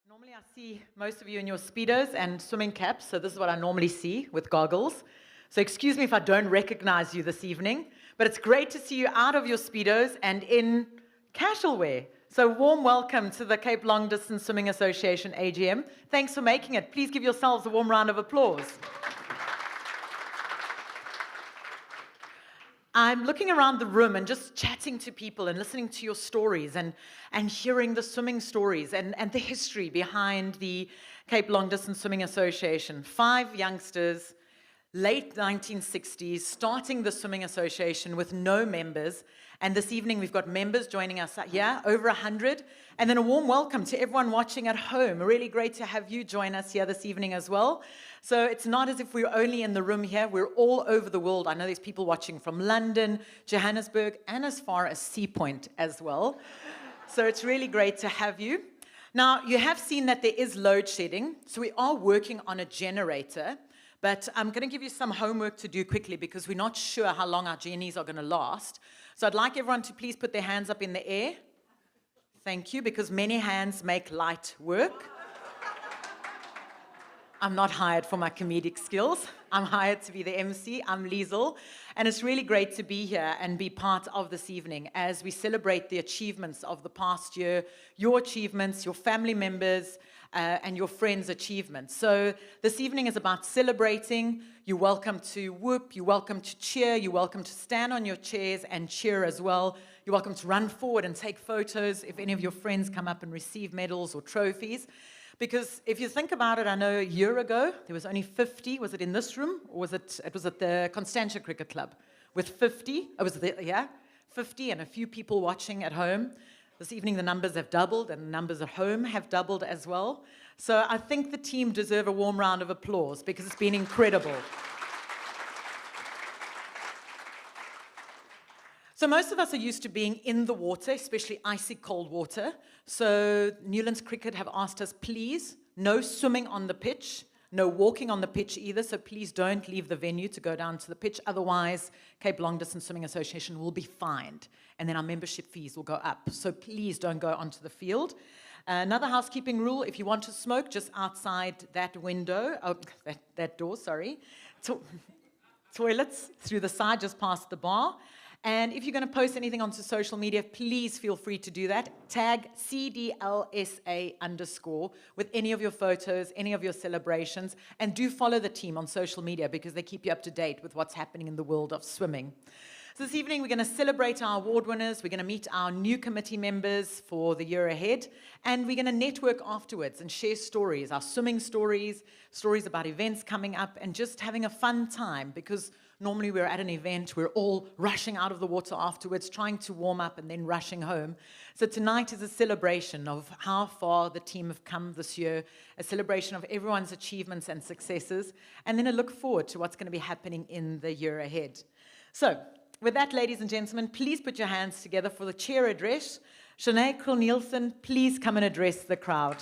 Normally I see most of you in your Speedos and swimming caps, so this is what I normally see with goggles. So excuse me if I don't recognize you this evening, but it's great to see you out of your Speedos and in casual wear. So warm welcome to the Cape Long Distance Swimming Association AGM. Thanks for making it. Please give yourselves a warm round of applause. I'm looking around the room and just chatting to people and listening to your stories and hearing the swimming stories and the history behind the Cape Long Distance Swimming Association. 5 youngsters, late 1960s, starting the swimming association with no members. And this evening we've got members joining us here, over 100. And then a warm welcome to everyone watching at home. Really great to have you join us here this evening as well. So it's not as if we're only in the room here, we're all over the world. I know there's people watching from London, Johannesburg, and as far as Sea Point as well. So it's really great to have you. Now, you have seen that there is load shedding, so we are working on a generator, but I'm going to give you some homework to do quickly because we're not sure how long our journeys are going to last. So I'd like everyone to please put their hands up in the air. Thank you, because many hands make light work. I'm not hired for my comedic skills. I'm hired to be the MC. I'm LIEZEL. And it's really great to be here and be part of this evening as we celebrate the achievements of the past year, your achievements, your family members, and your friends' achievements. So this evening is about celebrating. You're welcome to whoop, you're welcome to cheer, you're welcome to stand on your chairs and cheer as well. You're welcome to run forward and take photos if any of your friends come up and receive medals or trophies. Because if you think about it, I know a year ago, there was only 50, was it in this room? Or was it was at the Constantia Cricket Club with 50, 50 and a few people watching at home. This evening the numbers have doubled and the numbers at home have doubled as well. So I think the team deserve a warm round of applause because it's been incredible. So most of us are used to being in the water, especially icy cold water. So Newlands Cricket have asked us, please, no swimming on the pitch, no walking on the pitch either, so please don't leave the venue to go down to the pitch. Otherwise, Cape Long Distance Swimming Association will be fined, and then our membership fees will go up. So please don't go onto the field. Another housekeeping rule, if you want to smoke, just outside that window, that door, sorry. Toilets through the side, just past the bar. And if you're going to post anything onto social media, please feel free to do that. Tag CDLSA_ with any of your photos, any of your celebrations, and do follow the team on social media because they keep you up to date with what's happening in the world of swimming. So this evening, we're going to celebrate our award winners. We're going to meet our new committee members for the year ahead, and we're going to network afterwards and share stories, our swimming stories, stories about events coming up, and just having a fun time because normally we're at an event, we're all rushing out of the water afterwards, trying to warm up and then rushing home. So tonight is a celebration of how far the team have come this year, a celebration of everyone's achievements and successes, and then a look forward to what's going to be happening in the year ahead. So with that, ladies and gentlemen, please put your hands together for the chair address. Shanae Cldsa, please come and address the crowd.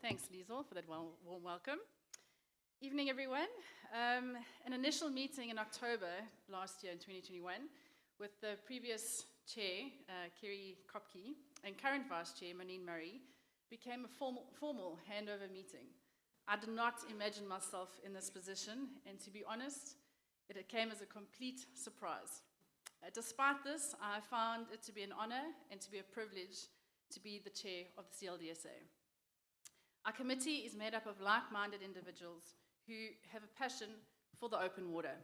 Thanks, LIEZEL, for that warm welcome. Evening, everyone. An initial meeting in October last year in 2021 with the previous chair, Kerry Kopke, and current vice chair, Monine Murray, became a formal handover meeting. I did not imagine myself in this position, and to be honest, it came as a complete surprise. Despite this, I found it to be an honor and to be a privilege to be the chair of the Cldsa. Our committee is made up of like-minded individuals who have a passion for the open water.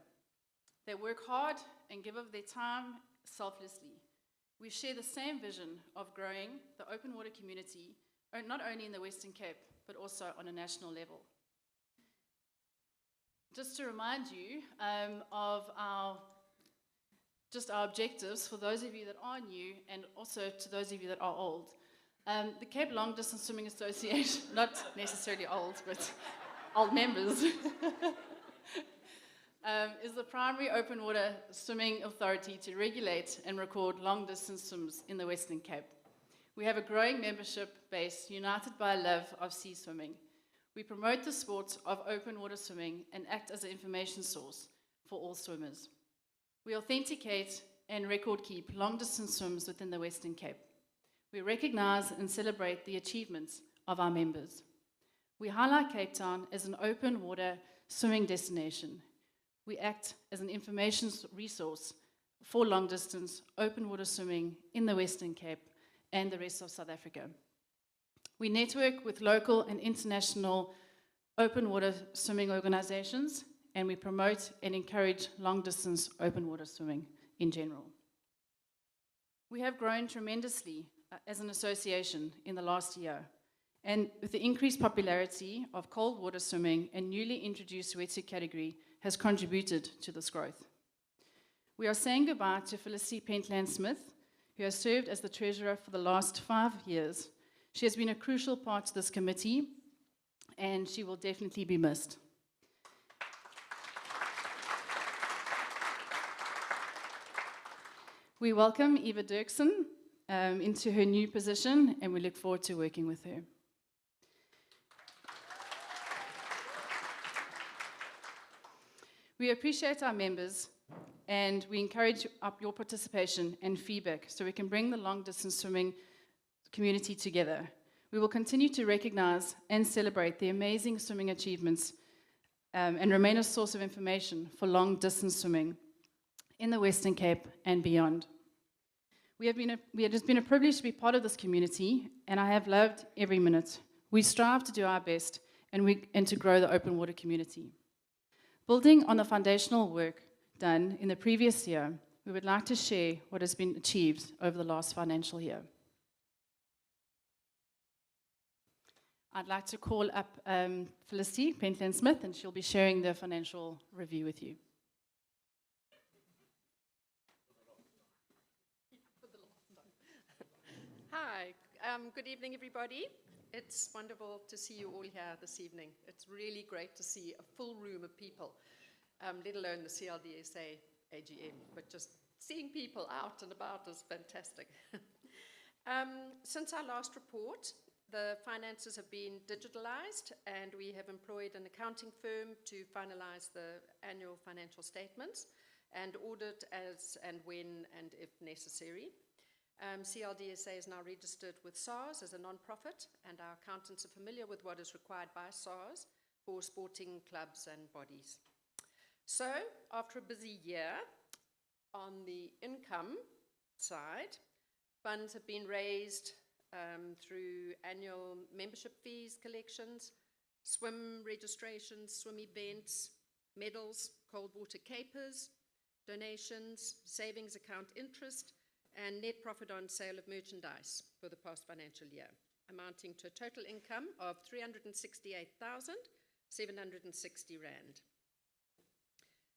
They work hard and give of their time selflessly. We share the same vision of growing the open water community, not only in the Western Cape, but also on a national level. Just to remind you of our objectives for those of you that are new and also to those of you that are old. The Cape Long Distance Swimming Association, not necessarily old, but old members, is the primary open water swimming authority to regulate and record long distance swims in the Western Cape. We have a growing membership base united by a love of sea swimming. We promote the sport of open water swimming and act as an information source for all swimmers. We authenticate and record keep long distance swims within the Western Cape. We recognize and celebrate the achievements of our members. We highlight Cape Town as an open water swimming destination. We act as an information resource for long distance open water swimming in the Western Cape and the rest of South Africa. We network with local and international open water swimming organizations, and we promote and encourage long distance open water swimming in general. We have grown tremendously as an association in the last year, and with the increased popularity of cold water swimming and newly introduced wetsuit category has contributed to this growth. We are saying goodbye to Felicity Pentland-Smith, who has served as the treasurer for the last 5 years. She has been a crucial part to this committee, and she will definitely be missed. We welcome Eva Dirksen into her new position, and we look forward to working with her. We appreciate our members, and we encourage your participation and feedback so we can bring the long-distance swimming community together. We will continue to recognize and celebrate the amazing swimming achievements and remain a source of information for long-distance swimming in the Western Cape and beyond. It has been a privilege to be part of this community, and I have loved every minute. We strive to do our best and to grow the open water community. Building on the foundational work done in the previous year, we would like to share what has been achieved over the last financial year. I'd like to call up Felicity Pentland-Smith, and she'll be sharing the financial review with you. Hi, good evening, everybody. It's wonderful to see you all here this evening. It's really great to see a full room of people, let alone the Cldsa AGM, but just seeing people out and about is fantastic. Since our last report, the finances have been digitalized, and we have employed an accounting firm to finalize the annual financial statements and audit as and when and if necessary. Cldsa is now registered with SARS as a non-profit, and our accountants are familiar with what is required by SARS for sporting clubs and bodies. So, after a busy year, on the income side, funds have been raised through annual membership fees collections, swim registrations, swim events, medals, cold water capers, donations, savings account interest, and net profit on sale of merchandise for the past financial year, amounting to a total income of 368,760 Rand.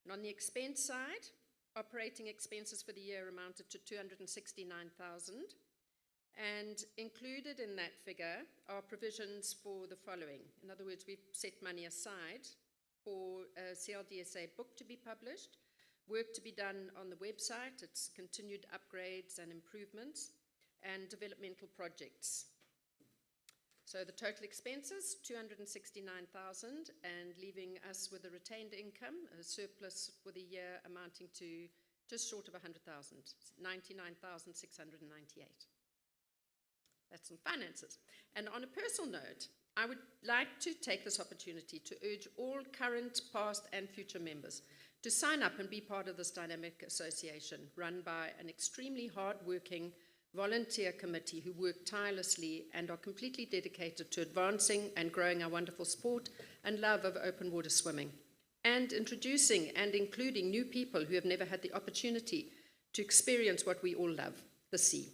And on the expense side, operating expenses for the year amounted to 269,000, and included in that figure are provisions for the following. In other words, we've set money aside for a Cldsa book to be published, work to be done on the website, its continued upgrades and improvements, and developmental projects. So the total expenses, 269,000, and leaving us with a retained income, a surplus for the year amounting to just short of 100,000, 99,698. That's in finances. And on a personal note, I would like to take this opportunity to urge all current, past, and future members to sign up and be part of this dynamic association run by an extremely hard-working, volunteer committee who work tirelessly and are completely dedicated to advancing and growing our wonderful sport and love of open water swimming, and introducing and including new people who have never had the opportunity to experience what we all love, the sea.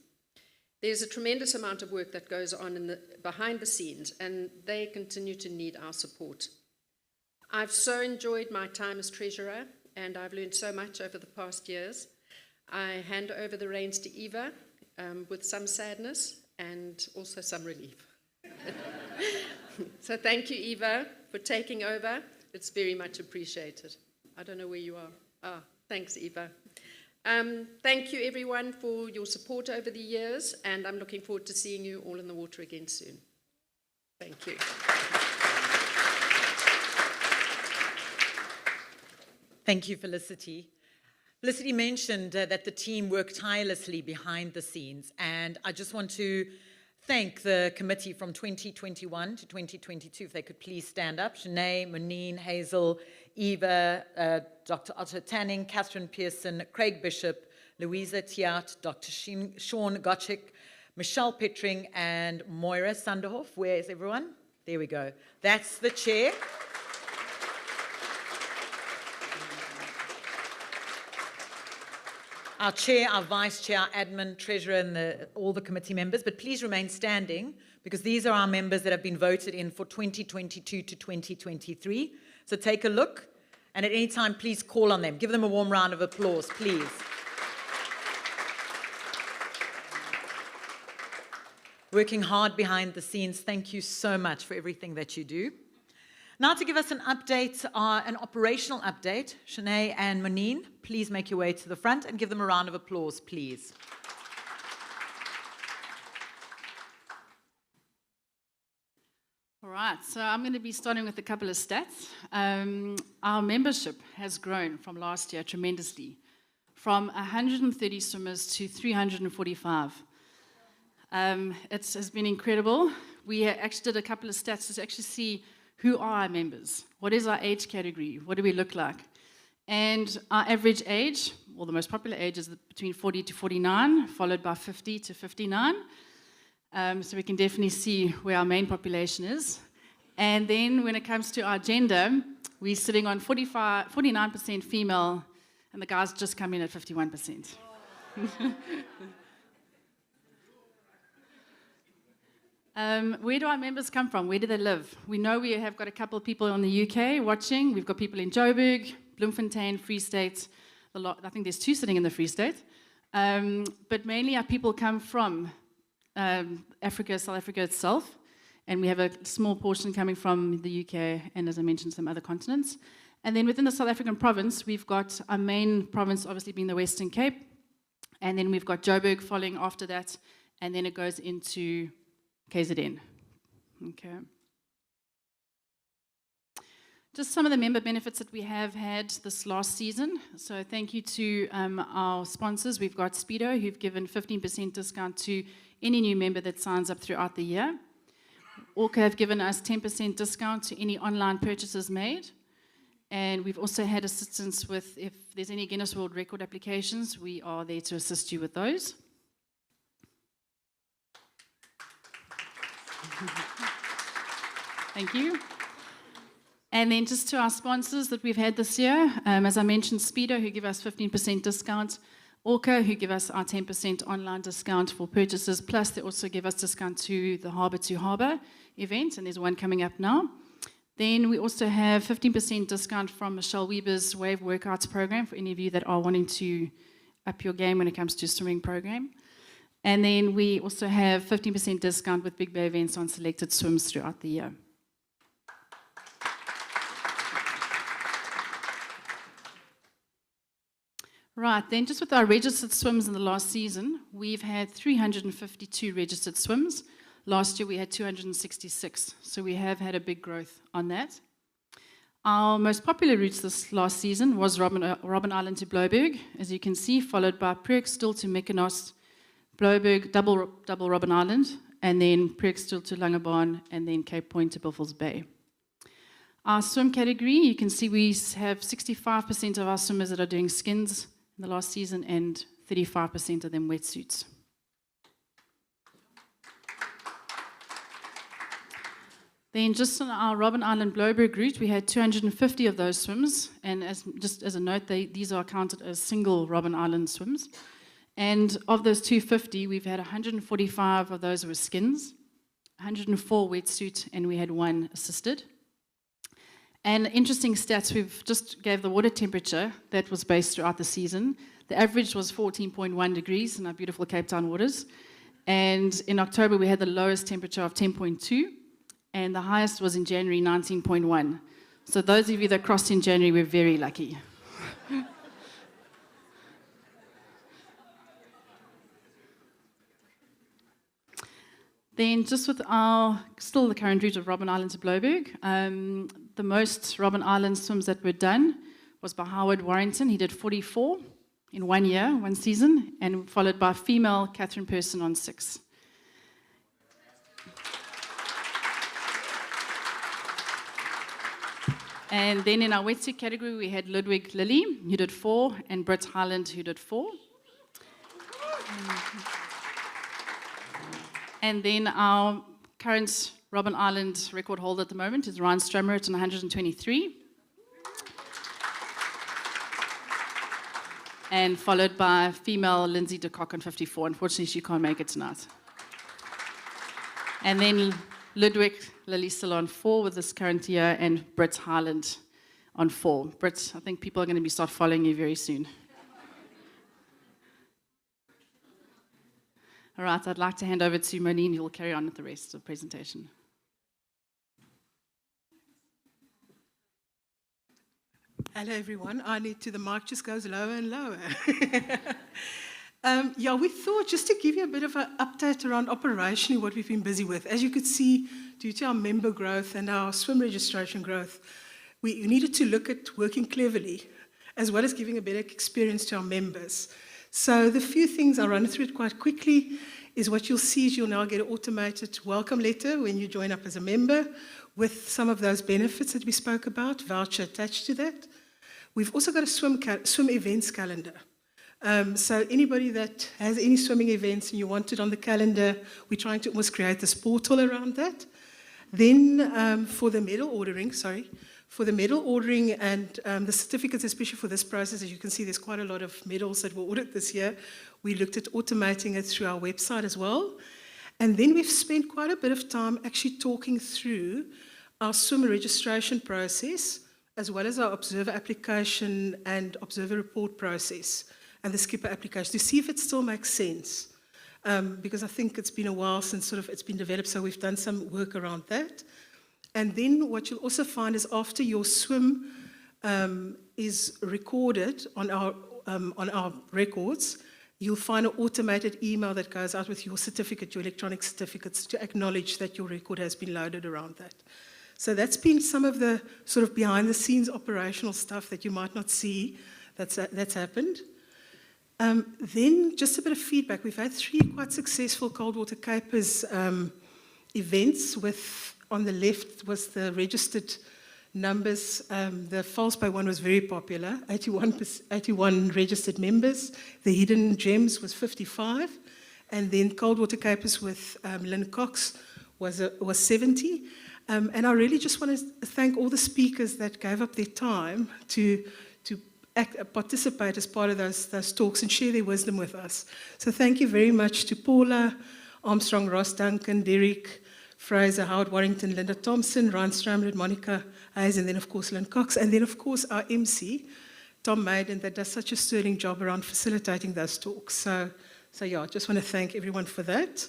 There's a tremendous amount of work that goes on behind the scenes, and they continue to need our support. I've so enjoyed my time as treasurer, and I've learned so much over the past years. I hand over the reins to Eva with some sadness and also some relief. So thank you, Eva, for taking over. It's very much appreciated. I don't know where you are. Thanks, Eva. Thank you, everyone, for your support over the years, and I'm looking forward to seeing you all in the water again soon. Thank you. Thank you, Felicity. Felicity mentioned that the team worked tirelessly behind the scenes, and I just want to thank the committee from 2021 to 2022, if they could please stand up. Shanae, Monine, Hazel, Eva, Dr. Otto Tanning, Catherine Pearson, Craig Bishop, Louisa Tiat, Dr. Sean Gotchick, Michelle Pittring, and Moira Sanderhoff. Where is everyone? There we go. That's the chair. Our chair, our vice chair, our admin, treasurer, and all the committee members, but please remain standing because these are our members that have been voted in for 2022 to 2023. So take a look, and at any time, please call on them. Give them a warm round of applause, please. Working hard behind the scenes, thank you so much for everything that you do. Now to give us an update, an operational update, Shanae and Monine, please make your way to the front and give them a round of applause, please. All right, so I'm going to be starting with a couple of stats. Our membership has grown from last year tremendously, from 130 swimmers to 345. It has been incredible. We actually did a couple of stats to actually see who are our members, what is our age category, what do we look like. And our average age, well, the most popular age is between 40 to 49, followed by 50 to 59. So we can definitely see where our main population is. And then when it comes to our gender, we're sitting on 49% female, and the guys just come in at 51%. Where do our members come from? Where do they live? We know we have got a couple of people in the UK watching. We've got people in Joburg, Bloemfontein, Free State. I think there's 2 sitting in the Free State. But mainly our people come from Africa, South Africa itself. And we have a small portion coming from the UK and, as I mentioned, some other continents. And then within the South African province, we've got our main province obviously being the Western Cape. And then we've got Joburg following after that. And then it goes into KZN. Okay. Just some of the member benefits that we have had this last season. So thank you to our sponsors. We've got Speedo, who've given 15% discount to any new member that signs up throughout the year. Orca have given us 10% discount to any online purchases made. And we've also had assistance with, if there's any Guinness World Record applications, we are there to assist you with those. Thank you. And then just to our sponsors that we've had this year, as I mentioned, Speedo, who give us 15% discount, Orca, who give us our 10% online discount for purchases, plus they also give us discount to the Harbour to Harbour event, and there's one coming up now. Then we also have 15% discount from Michelle Weber's Wave Workouts program for any of you that are wanting to up your game when it comes to swimming program. And then we also have 15% discount with Big Bay events on selected swims throughout the year. Right, then just with our registered swims in the last season, we've had 352 registered swims. Last year we had 266, so we have had a big growth on that. Our most popular routes this last season was Robben Island to Blouberg, as you can see, followed by Preekstoel to Mykonos, Blouberg, double Robben Island, and then Preekstoel to Langebaan, and then Cape Point to Buffalo Bay. Our swim category, you can see we have 65% of our swimmers that are doing skins in the last season, and 35% of them wetsuits. Then just on our Robben Island Bloberg route, we had 250 of those swims. And just as a note, these are counted as single Robben Island swims. And of those 250, we've had 145 of those were skins, 104 wetsuit, and we had 1 assisted. And interesting stats, we've just gave the water temperature that was based throughout the season. The average was 14.1 degrees in our beautiful Cape Town waters. And in October, we had the lowest temperature of 10.2. And the highest was in January, 19.1. So those of you that crossed in January were very lucky. Then just with still the current route of Robben Island to Bloberg, the most Robben Island swims that were done was by Howard Warrington. He did 44 in 1 year, 1 season, and followed by female Catherine Person on 6. And then in our wetsuit category, we had Ludwig Lilly, who did 4, and Britt Highland, who did 4. And then our current Robben Island record holder at the moment is Ryan Strummer on 123. And followed by female Lindsay de Kock on 54. Unfortunately, she can't make it tonight. And then Ludwig Lilly still on 4 with this current year, and Britt Highland on 4. Britt, I think people are going to start following you very soon. All right, I'd like to hand over to Monine, who will carry on with the rest of the presentation. Hello, everyone. The mic just goes lower and lower. Yeah, we thought just to give you a bit of an update around operationally what we've been busy with. As you could see, due to our member growth and our swim registration growth, we needed to look at working cleverly, as well as giving a better experience to our members. So the few things, I'll run through it quite quickly, is what you'll see is you'll now get an automated welcome letter when you join up as a member with some of those benefits that we spoke about, voucher attached to that. We've also got a swim events calendar. So anybody that has any swimming events and you want it on the calendar, we're trying to almost create this portal around that. Then for the medal ordering, and the certificates, especially for this process, as you can see, there's quite a lot of medals that were ordered this year. We looked at automating it through our website as well. And then we've spent quite a bit of time actually talking through our swim registration process, as well as our observer application and observer report process, and the skipper application, to see if it still makes sense. Because I think it's been a while since it's been developed, so we've done some work around that. And then what you'll also find is after your swim is recorded on our records, you'll find an automated email that goes out with your certificate, your electronic certificates, to acknowledge that your record has been loaded around that. So that's been some of the sort of behind-the-scenes operational stuff that you might not see that's happened. Then just a bit of feedback. We've had 3 quite successful Coldwater Capers events with, on the left was the registered numbers. The false by one was very popular, 81 registered members. The hidden gems was 55. And then Coldwater Capers with Lynn Cox was 70. And I really just want to thank all the speakers that gave up their time to participate as part of those talks and share their wisdom with us. So thank you very much to Paula, Armstrong, Ross Duncan, Derek, Fraser, Howard Warrington, Linda Thompson, Ryan Stramlett, Monica Hayes, and then of course Lynn Cox, and then of course our MC, Tom Maiden, that does such a sterling job around facilitating those talks. So yeah, I just want to thank everyone for that.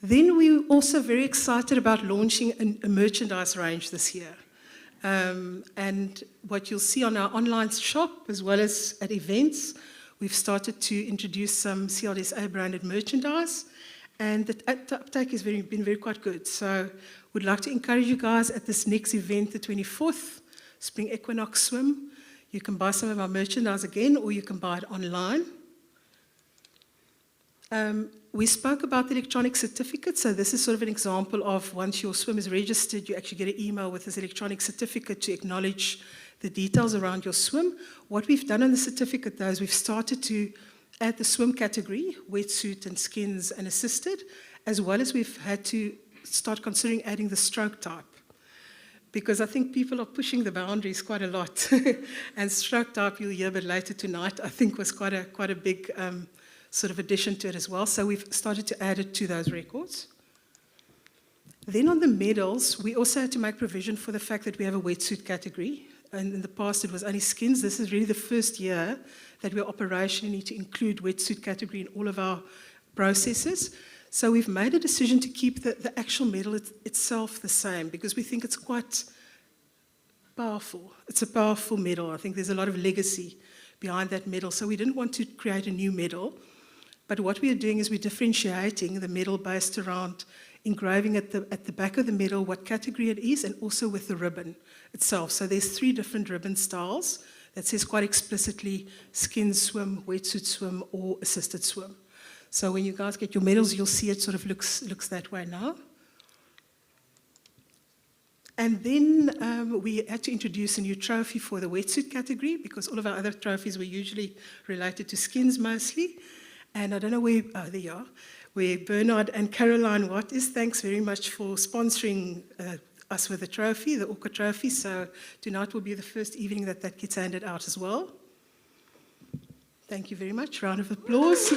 Then we're also very excited about launching a merchandise range this year. And what you'll see on our online shop, as well as at events, we've started to introduce some Cldsa branded merchandise, and the uptake has been very quite good. So we'd like to encourage you guys at this next event, the 24th, Spring Equinox Swim. You can buy some of our merchandise again, or you can buy it online. We spoke about the electronic certificate, so this is sort of an example of once your swim is registered, you actually get an email with this electronic certificate to acknowledge the details around your swim. What we've done on the certificate, though, is we've started to add the swim category, wetsuit and skins and assisted, as well as we've had to start considering adding the stroke type. Because I think people are pushing the boundaries quite a lot. And stroke type, you'll hear a bit later tonight, I think was quite a big sort of addition to it as well. So we've started to add it to those records. Then on the medals, we also had to make provision for the fact that we have a wetsuit category. And in the past, it was only skins. This is really the first year that we're operationally need to include wetsuit category in all of our processes. So we've made a decision to keep the actual medal itself the same because we think it's quite powerful. It's a powerful medal. I think there's a lot of legacy behind that medal. So we didn't want to create a new medal. But what we are doing is we're differentiating the medal based around engraving at the back of the medal what category it is and also with the ribbon itself. So there's 3 different ribbon styles that says quite explicitly skin swim, wetsuit swim, or assisted swim. So when you guys get your medals, you'll see it sort of looks that way now. And then we had to introduce a new trophy for the wetsuit category because all of our other trophies were usually related to skins mostly. And I don't know where, oh, there you are, where Bernard and Caroline Watt is. Thanks very much for sponsoring us with the trophy, the Orca trophy. So tonight will be the first evening that gets handed out as well. Thank you very much. Round of applause.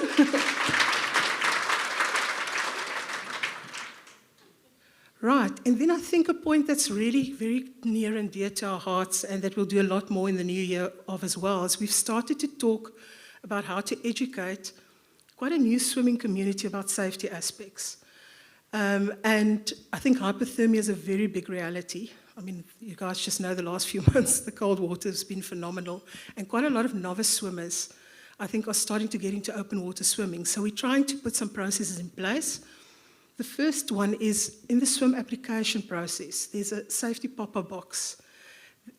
Right, and then I think a point that's really very near and dear to our hearts and that we'll do a lot more in the new year of as well is we've started to talk about how to educate quite a new swimming community about safety aspects. And I think hypothermia is a very big reality. I mean, you guys just know the last few months, the cold water has been phenomenal. And quite a lot of novice swimmers, I think, are starting to get into open water swimming. So we're trying to put some processes in place. The first one is in the swim application process, there's a safety pop-up box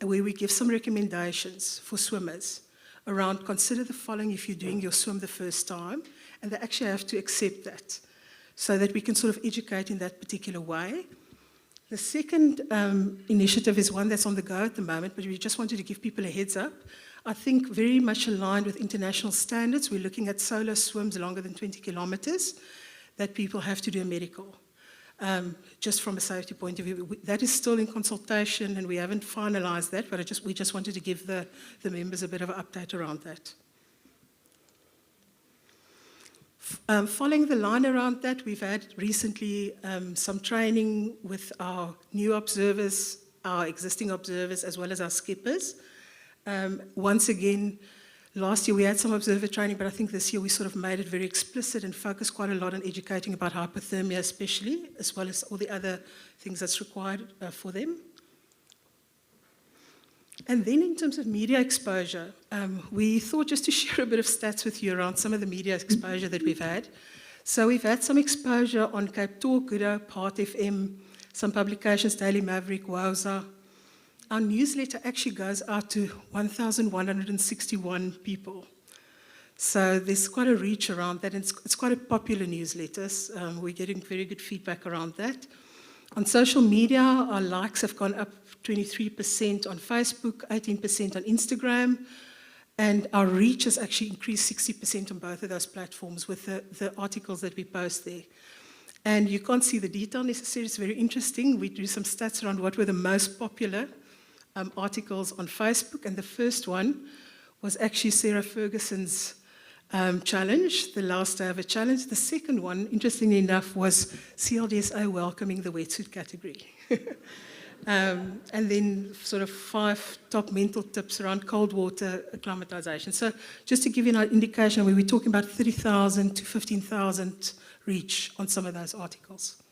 where we give some recommendations for swimmers around consider the following if you're doing your swim the first time, and they actually have to accept that so that we can sort of educate in that particular way. The second initiative is one that's on the go at the moment, but we just wanted to give people a heads up. I think very much aligned with international standards. We're looking at solo swims longer than 20 kilometers that people have to do a medical, just from a safety point of view. That is still in consultation and we haven't finalized that, but we just wanted to give the members a bit of an update around that. Following the line around that, we've had recently some training with our new observers, our existing observers, as well as our skippers. Once again, last year we had some observer training, but I think this year we sort of made it very explicit and focused quite a lot on educating about hypothermia especially, as well as all the other things that's required for them. And then in terms of media exposure, we thought just to share a bit of stats with you around some of the media exposure that we've had. So we've had some exposure on Cape Talk, Good Hope, Heart FM, some publications, Daily Maverick, WOSA. Our newsletter actually goes out to 1,161 people. So there's quite a reach around that, and it's quite a popular newsletter. We're getting very good feedback around that. On social media, our likes have gone up 23% on Facebook, 18% on Instagram, and our reach has actually increased 60% on both of those platforms with the articles that we post there. And you can't see the detail necessarily, it's very interesting. We do some stats around what were the most popular articles on Facebook, and the first one was actually Sarah Ferguson's challenge, the last day of a challenge. The second one, interestingly enough, was Cldsa welcoming the wetsuit category. And then sort of 5 top mental tips around cold water acclimatization. So just to give you an indication, we're talking about 30,000 to 15,000 reach on some of those articles.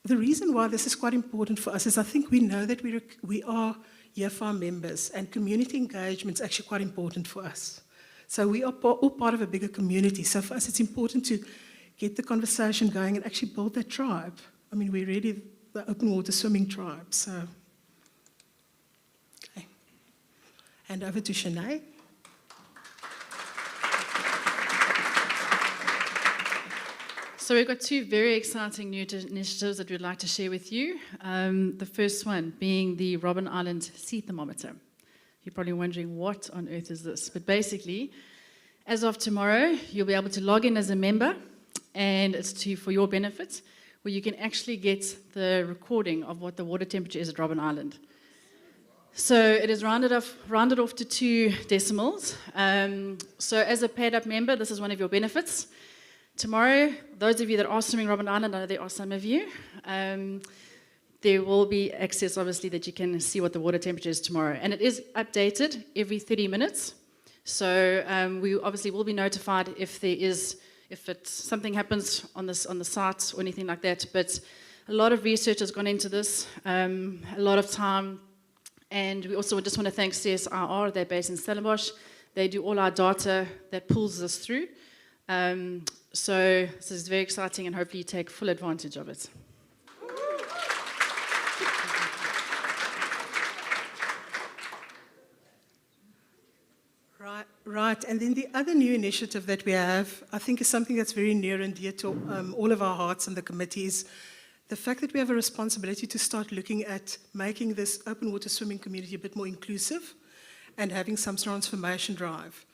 The reason why this is quite important for us is I think we know that we are here for our members, and community engagement is actually quite important for us. So we are all part of a bigger community. So for us, it's important to get the conversation going and actually build that tribe. I mean, we're really the open water swimming tribe. So, okay. Hand over to Shanae. So we've got 2 very exciting new initiatives that we'd like to share with you. The first one being the Robben Island Sea Thermometer. You're probably wondering what on earth is this, but basically As of tomorrow, you'll be able to log in as a member, and it's for your benefit, where you can actually get the recording of what the water temperature is at Robben Island. So it is rounded off to 2 decimals. So as a paid-up member, this is one of your benefits. Tomorrow, those of you that are swimming Robben Island, I know there are some of you, there will be access, obviously, that you can see what the water temperature is tomorrow. And it is updated every 30 minutes. So we obviously will be notified if something happens on the site or anything like that. But a lot of research has gone into this, a lot of time. And we also just want to thank CSIR, they're based in Stellenbosch. They do all our data that pulls us through. So this is very exciting, and hopefully you take full advantage of it. Right. And then the other new initiative that we have, I think is something that's very near and dear to all of our hearts on the committee, is the fact that we have a responsibility to start looking at making this open water swimming community a bit more inclusive and having some transformation drive.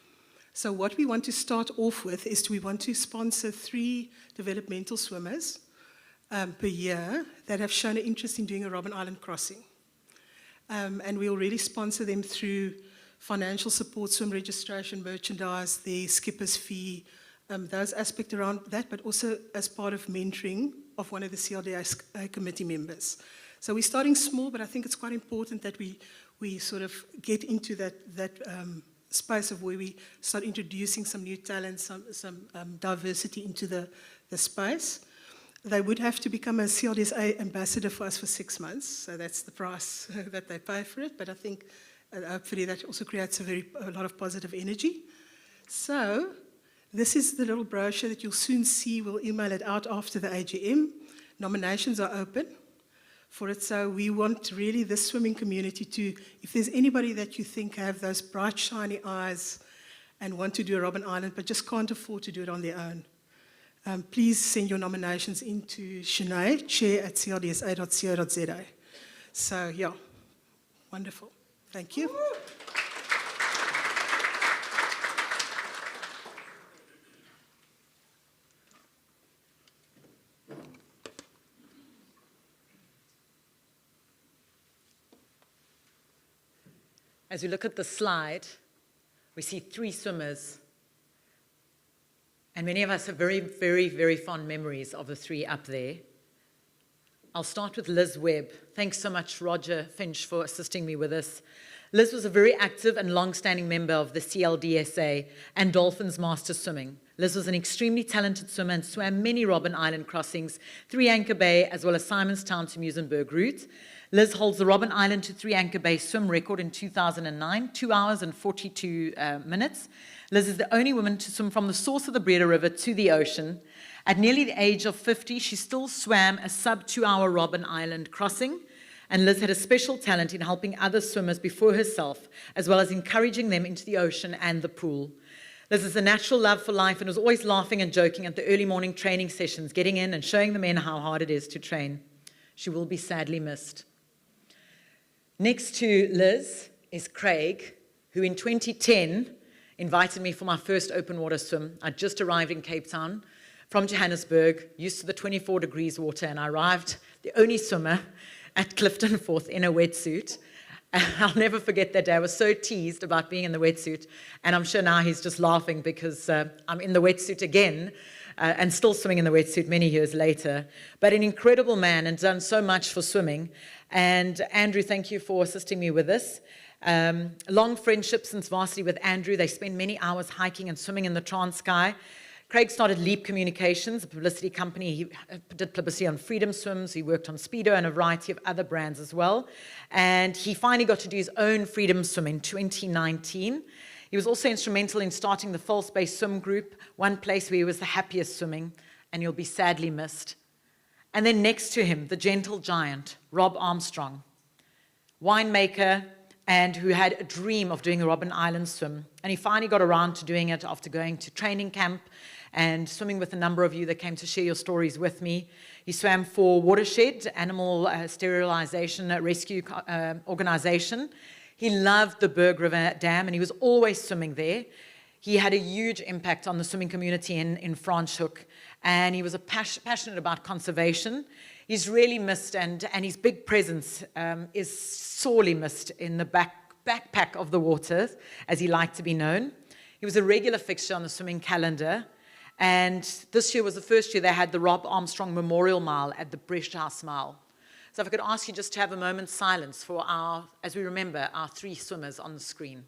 So what we want to start off with is we want to sponsor 3 developmental swimmers per year that have shown an interest in doing a Robben Island crossing. And we'll really sponsor them through financial support, swim registration, merchandise, the skipper's fee, those aspects around that, but also as part of mentoring of one of the CLDA committee members. So we're starting small, but I think it's quite important that we sort of get into that space of where we start introducing some new talents, some diversity into the space. They would have to become a CLDSA ambassador for us for 6 months, so that's the price that they pay for it, but I think hopefully that also creates a lot of positive energy. So this is the little brochure that you'll soon see. We'll email it out after the AGM. Nominations are open for it, so we want really this swimming community to, if there's anybody that you think have those bright, shiny eyes and want to do a Robben Island but just can't afford to do it on their own, please send your nominations into Sinead, chair@cldsa.co.za. So, yeah, wonderful. Thank you. As we look at the slide, we see 3 swimmers. And many of us have very, very, very fond memories of the 3 up there. I'll start with Liz Webb. Thanks so much, Roger Finch, for assisting me with this. Liz was a very active and long-standing member of the CLDSA and Dolphins Master Swimming. Liz was an extremely talented swimmer and swam many Robben Island crossings, 3 Anchor Bay, as well as Simonstown to Muizenberg route. Liz holds the Robben Island to 3 Anchor Bay swim record in 2009, 2 hours and 42 minutes. Liz is the only woman to swim from the source of the Breda River to the ocean. At nearly the age of 50, she still swam a sub-2-hour Robben Island crossing, and Liz had a special talent in helping other swimmers before herself, as well as encouraging them into the ocean and the pool. Liz has a natural love for life and was always laughing and joking at the early morning training sessions, getting in and showing the men how hard it is to train. She will be sadly missed. Next to Liz is Craig, who in 2010 invited me for my first open water swim. I'd just arrived in Cape Town from Johannesburg, used to the 24 degrees water, and I arrived, the only swimmer, at Clifton Forth in a wetsuit. I'll never forget that day. I was so teased about being in the wetsuit, and I'm sure now he's just laughing because I'm in the wetsuit again and still swimming in the wetsuit many years later. But an incredible man and done so much for swimming. And Andrew, thank you for assisting me with this. Long friendship since varsity with Andrew. They spend many hours hiking and swimming in the Transkei. Craig started Leap Communications, a publicity company. He did publicity on Freedom Swims. He worked on Speedo and a variety of other brands as well. And he finally got to do his own Freedom Swim in 2019. He was also instrumental in starting the False-Based Swim Group, one place where he was the happiest swimming, and he'll be sadly missed. And then next to him, the gentle giant, Rob Armstrong, winemaker, and who had a dream of doing a Robben Island swim. And he finally got around to doing it after going to training camp and swimming with a number of you that came to share your stories with me. He swam for Watershed, Animal Sterilization Rescue Organization. He loved the Berg River Dam, and he was always swimming there. He had a huge impact on the swimming community in Franschhoek, and he was passionate about conservation. He's really missed, and his big presence is sorely missed in the backpack of the waters, as he liked to be known. He was a regular fixture on the swimming calendar, and this year was the first year they had the Rob Armstrong Memorial Mile at the Brechthaus Mile. So if I could ask you just to have a moment's silence for as we remember our 3 swimmers on the screen.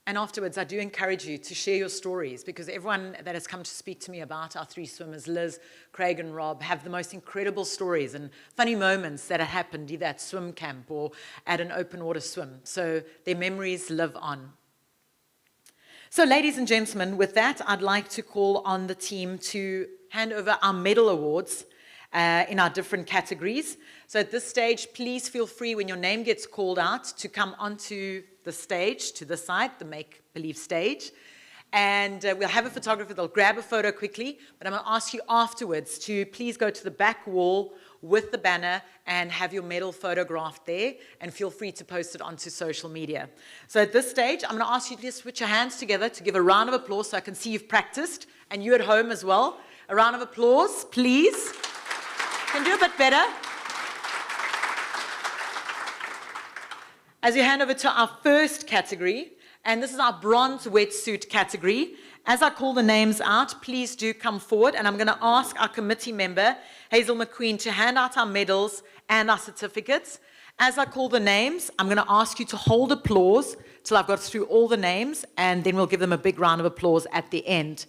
And afterwards, I do encourage you to share your stories, because everyone that has come to speak to me about our 3 swimmers, Liz, Craig and Rob, have the most incredible stories and funny moments that have happened either at swim camp or at an open water swim. So their memories live on. So ladies and gentlemen, with that, I'd like to call on the team to hand over our medal awards in our different categories. So at this stage, please feel free when your name gets called out to come onto the stage, to the side, the make-believe stage. And we'll have a photographer that'll grab a photo quickly, but I'm going to ask you afterwards to please go to the back wall with the banner and have your medal photographed there, and feel free to post it onto social media. So at this stage, I'm going to ask you to just put your hands together to give a round of applause so I can see you've practiced, and you at home as well. A round of applause, please. Can do a bit better. As you hand over to our first category, and this is our bronze wetsuit category. As I call the names out, please do come forward, and I'm going to ask our committee member, Hazel McQueen, to hand out our medals and our certificates. As I call the names, I'm going to ask you to hold applause till I've got through all the names, and then we'll give them a big round of applause at the end.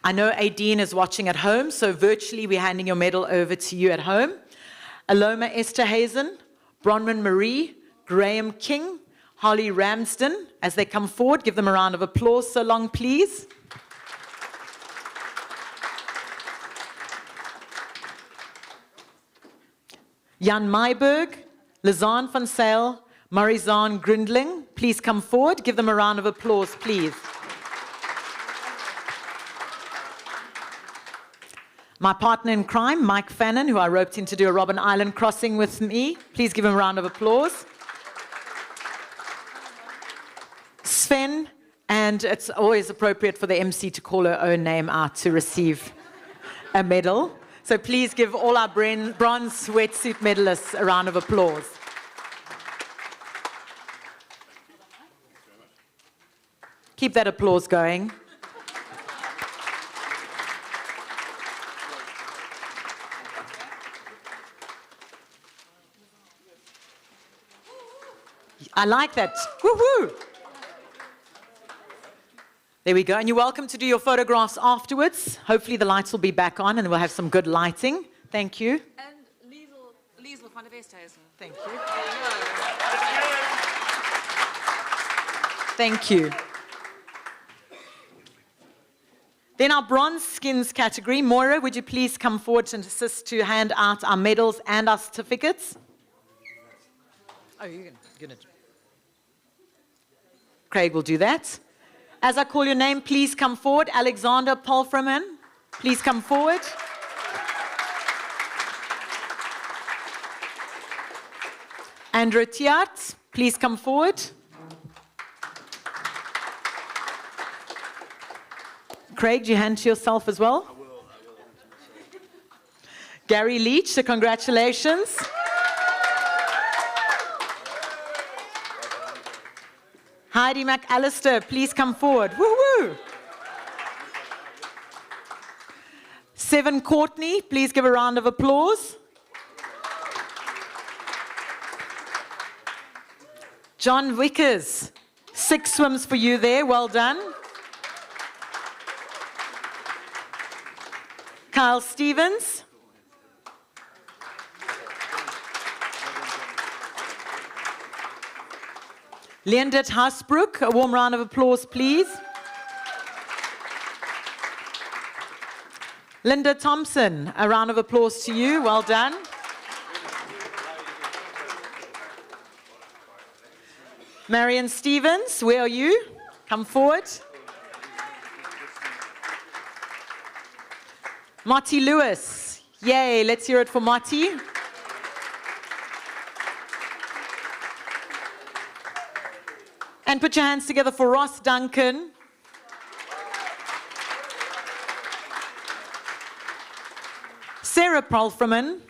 I know Aideen is watching at home, so virtually we're handing your medal over to you at home. Aloma Esther Hazen, Bronwyn Marie, Graham King, Holly Ramsden. As they come forward, give them a round of applause so long, please. Jan Myberg, Lizanne van Sale, Marizaan Grindling, please come forward. Give them a round of applause, please. My partner in crime, Mike Fannin, who I roped in to do a Robben Island crossing with me. Please give him a round of applause. Sven, and it's always appropriate for the MC to call her own name out to receive a medal. So please give all our bronze wetsuit medalists a round of applause. Keep that applause going. I like that. Woohoo! There we go. And you're welcome to do your photographs afterwards. Hopefully the lights will be back on and we'll have some good lighting. Thank you. And LIEZEL van der WESTHUIZEN. Thank you. Thank you. Then our bronze skins category. Moira, would you please come forward and assist to hand out our medals and our certificates? Oh, you're going to. Craig will do that. As I call your name, please come forward. Alexander Polframan, please come forward. Andrew Tiart, please come forward. Craig, do you hand to yourself as well? I will. Gary Leach, so congratulations. Heidi McAllister, please come forward. Woo-woo! Seven Courtney, please give a round of applause. John Wickers, 6 swims for you there, well done. Kyle Stevens. Leendert Hasbrook, a warm round of applause, please. Linda Thompson, a round of applause to you, well done. Marion Stevens, where are you? Come forward. Marty Lewis. Yay, let's hear it for Marty. And put your hands together for Ross Duncan. Sarah Prolfreman.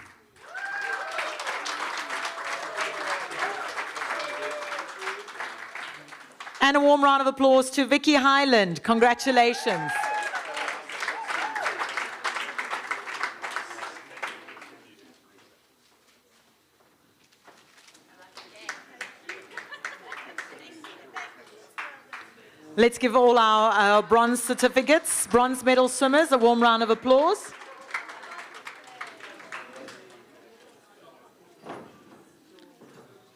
And a warm round of applause to Vicky Highland. Congratulations. Let's give all our bronze certificates, bronze medal swimmers, a warm round of applause.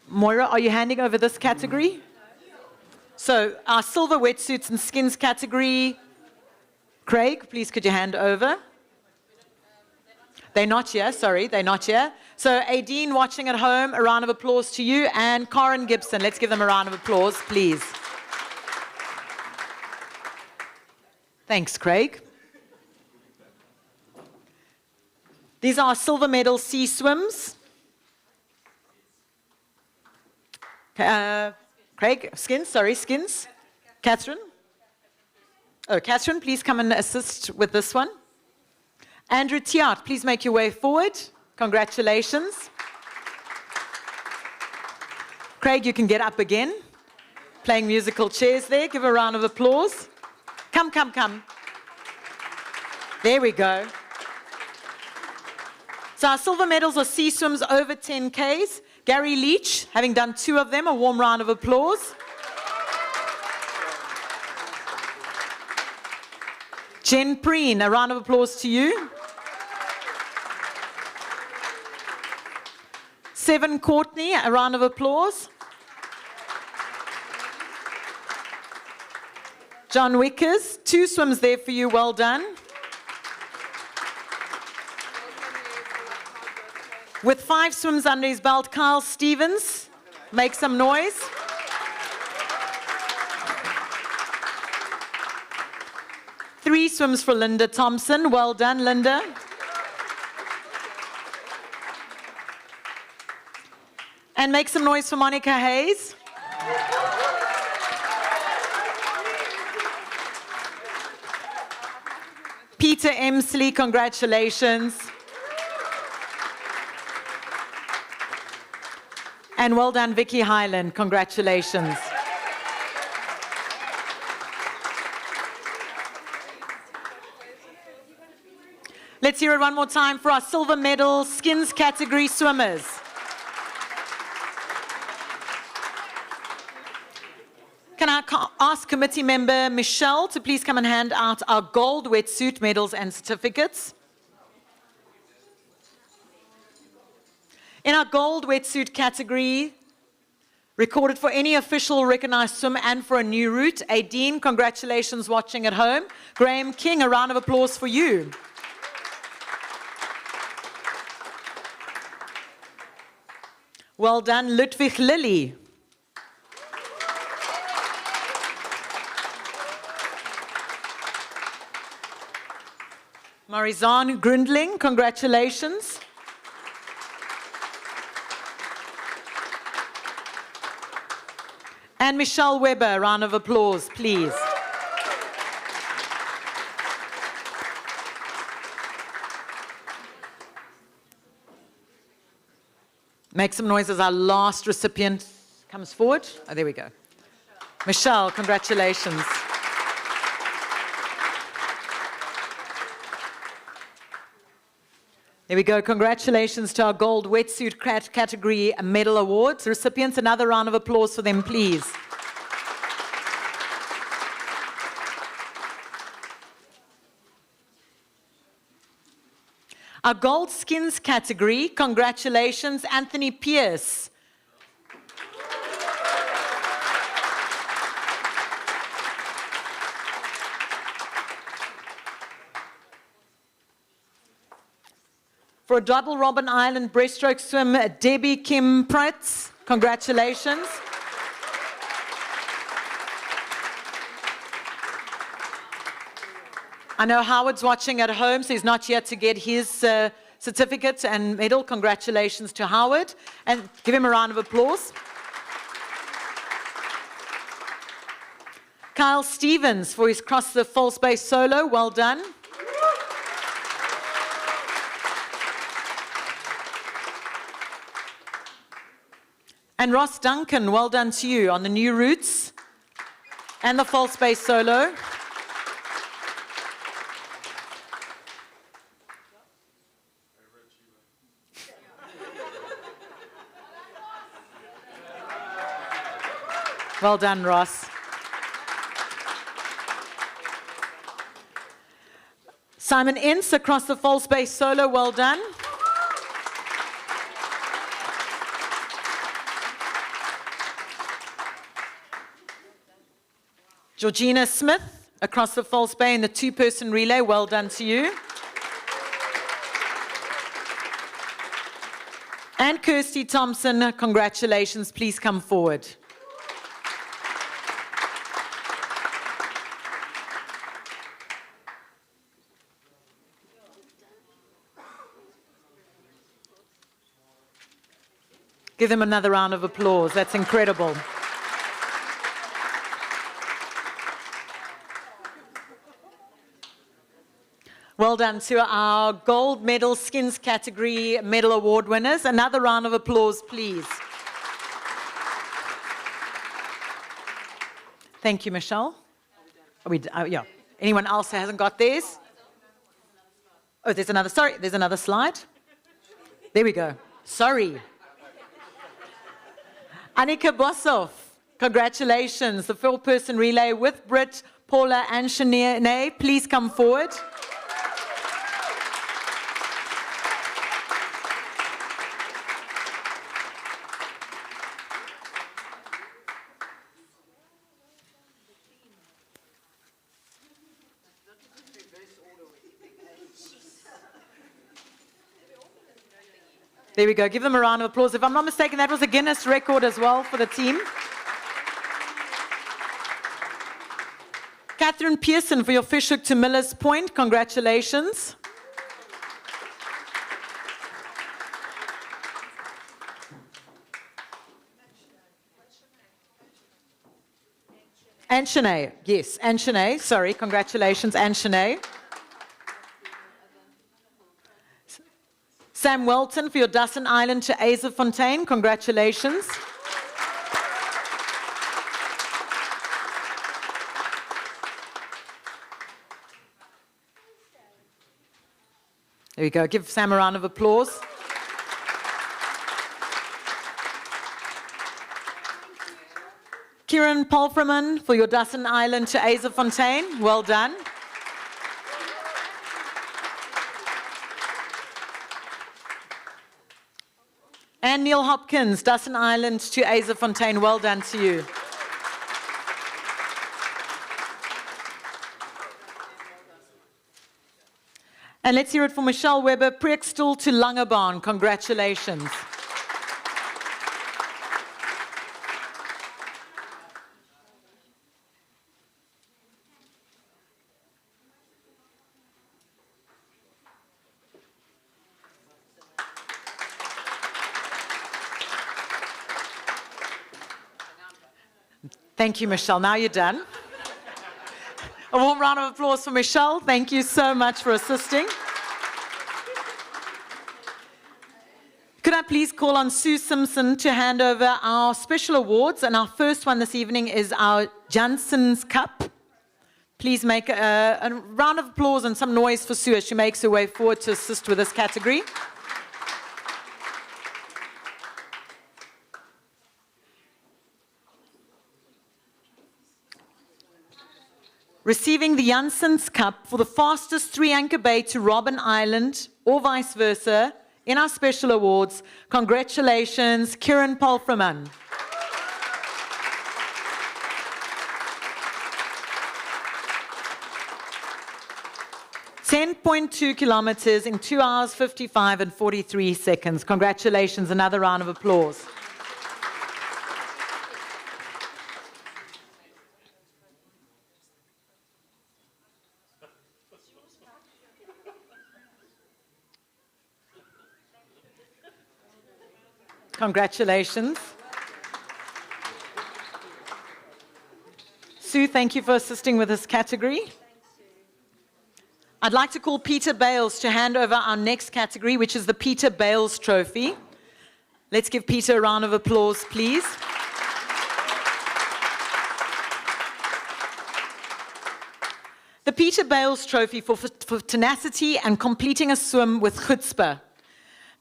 Moira, are you handing over this category? So our silver wetsuits and skins category, Craig, please could you hand over? They're not here, sorry, they're not here. So Aideen watching at home, a round of applause to you, and Karen Gibson, let's give them a round of applause, please. Thanks, Craig. These are silver medal sea swims. Craig, skins, sorry, skins. Catherine. Oh, Catherine, please come and assist with this one. Andrew Tiart, please make your way forward. Congratulations. Craig, you can get up again. Playing musical chairs there. Give a round of applause. Come, come, come. There we go. So our silver medals are sea swims over 10 Ks. Gary Leach, having done 2 of them, a warm round of applause. Jen Preen, a round of applause to you. Seven Courtney, a round of applause. John Wickers, 2 swims there for you, well done. With 5 swims under his belt, Kyle Stevens, make some noise. Three swims for Linda Thompson, well done, Linda. And make some noise for Monica Hayes. Peter Emsley, congratulations. And well done, Vicky Highland, congratulations. Let's hear it one more time for our silver medal skins category swimmers. Can I ask committee member Michelle to please come and hand out our gold wetsuit medals and certificates? In our gold wetsuit category, recorded for any official recognized swim and for a new route, Aideen, congratulations watching at home. Graham King, a round of applause for you. Well done, Ludwig Lilly. Marizan Grundling, congratulations. And Michelle Weber, a round of applause, please. Make some noise as our last recipient comes forward. Oh, there we go. Michelle, congratulations. There we go. Congratulations to our gold wetsuit category medal awards recipients. Another round of applause for them, please. Our gold skins category, congratulations, Anthony Pierce. For a double Robben Island breaststroke swim, Debbie Kim Pratz, congratulations. I know Howard's watching at home, so he's not yet to get his certificate and medal. Congratulations to Howard. And give him a round of applause. Kyle Stevens for his cross the full space solo. Well done. And Ross Duncan, well done to you on the new routes and the full space solo. Well done, Ross. Simon Ince across the full space solo, well done. Georgina Smith across the full space in the two-person relay, well done to you. And Kirsty Thompson, congratulations, please come forward. Give them another round of applause. That's incredible. Well done to our gold medal skins category medal award winners. Another round of applause, please. Thank you, Michelle. Yeah. Anyone else who hasn't got theirs? Oh, there's another, sorry, there's another slide. There we go. Sorry. Annika Bossoff, congratulations. The four-person relay with Britt, Paula, and Shanae. Please come forward. There we go. Give them a round of applause. If I'm not mistaken, that was a Guinness record as well for the team. Catherine Pearson for your fish hook to Miller's Point. Congratulations. And Shanae. Yes, and Shanae. Sorry, congratulations, and Shanae. Sam Welton for your Dustin Island to Azafontein. Congratulations. There we go. Give Sam a round of applause. Kieran Palfreman for your Dustin Island to Azafontein. Well done. And Neil Hopkins, Dustin Island to Azafontein. Well done to you. And let's hear it for Michelle Weber, Preekstoel to Langebaan. Congratulations. Thank you, Michelle. Now you're done. A warm round of applause for Michelle. Thank you so much for assisting. Could I please call on Sue Simpson to hand over our special awards? And our first one this evening is our Jansen's Cup. Please make a round of applause and some noise for Sue as she makes her way forward to assist with this category. Receiving the Jansen's Cup for the fastest 3-anchor bait to Robben Island, or vice versa, in our special awards, congratulations, Kieran Palfreman. .2 kilometers in 2 hours, 55 and 43 seconds. Congratulations, another round of applause. Congratulations. Sue, thank you for assisting with this category. I'd like to call Peter Bales to hand over our next category, which is the Peter Bales Trophy. Let's give Peter a round of applause, please. The Peter Bales Trophy for tenacity and completing a swim with chutzpah.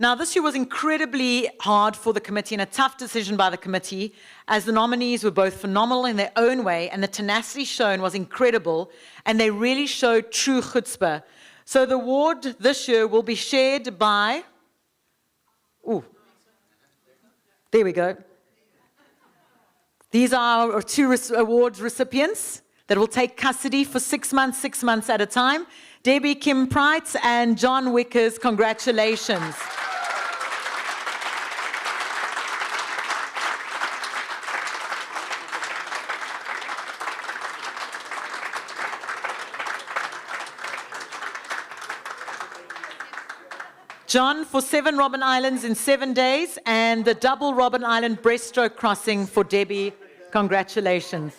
Now, this year was incredibly hard for the committee and a tough decision by the committee, as the nominees were both phenomenal in their own way, and the tenacity shown was incredible, and they really showed true chutzpah. So the award this year will be shared by... Ooh. There we go. These are our two award recipients that will take custody for 6 months at a time. Debbie Kim Pright and John Wickers, congratulations. John for 7 Robben Islands in 7 days, and the double Robben Island breaststroke crossing for Debbie. Congratulations.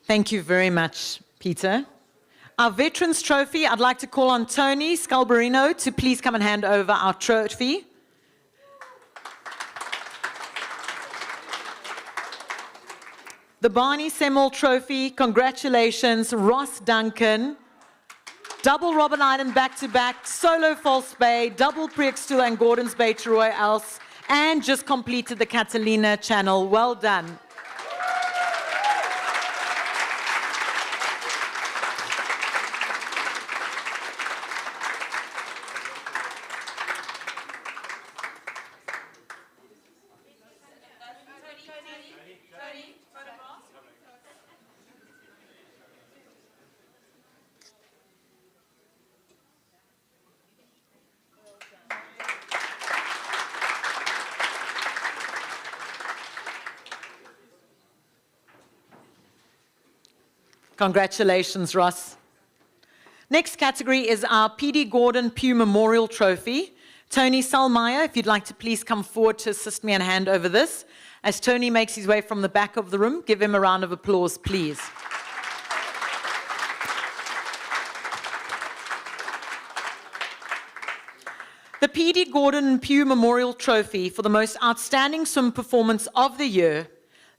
Thank you very much, Peter. Our Veterans Trophy, I'd like to call on Tony Scalberino to please come and hand over our trophy. The Barney Semmel Trophy, congratulations, Ross Duncan. Double Robben Island back-to-back, solo False Bay, double Preekstoel and Gordons Bay to Roy Els, and just completed the Catalina Channel. Well done. Congratulations, Ross. Next category is our PD Gordon Pugh Memorial Trophy. Tony Salmeyer, if you'd like to please come forward to assist me and hand over this. As Tony makes his way from the back of the room, give him a round of applause, please. The PD Gordon Pugh Memorial Trophy for the most outstanding swim performance of the year.